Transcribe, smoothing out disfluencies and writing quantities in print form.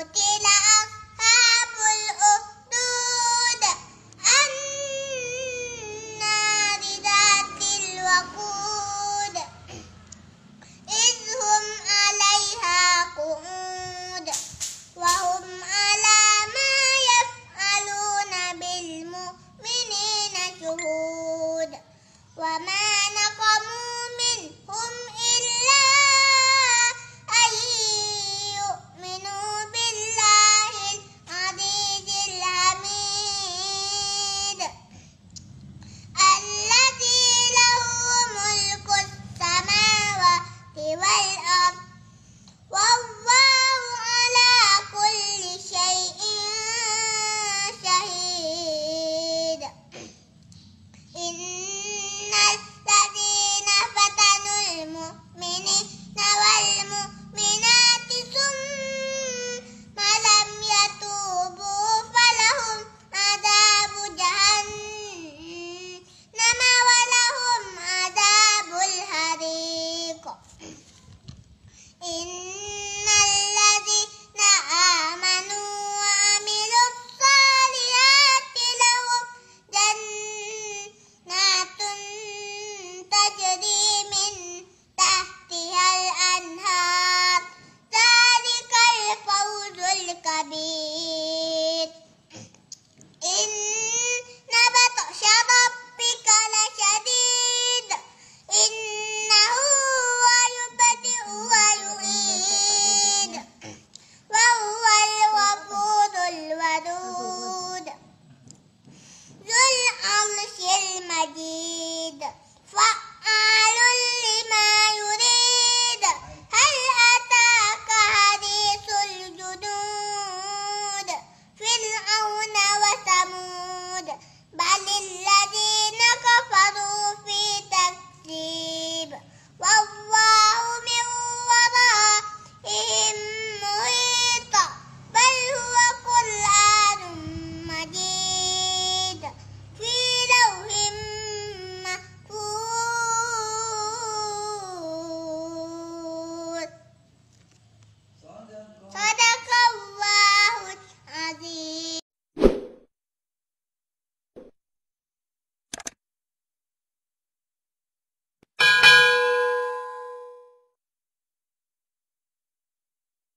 قتل أصحاب الأخدود النار ذات الوقود إذ هم عليها قعود وهم على ما يفعلون بالمؤمنين شهود وما نقموا منهم إلا أن يؤمنوا بالله العزيز الحميد الذي له ملك السماوات والأرض والله على كل شيء شهيد إن الذين فتنوا المؤمنين والمؤمنات ثم لم يتوبوا فلهم عذاب جهنم ولهم عذاب الحريق إن الذين آمنوا وعملوا الصالحات لهم جنات تجري من تحتها الأنهار ذلك الفوز الكبير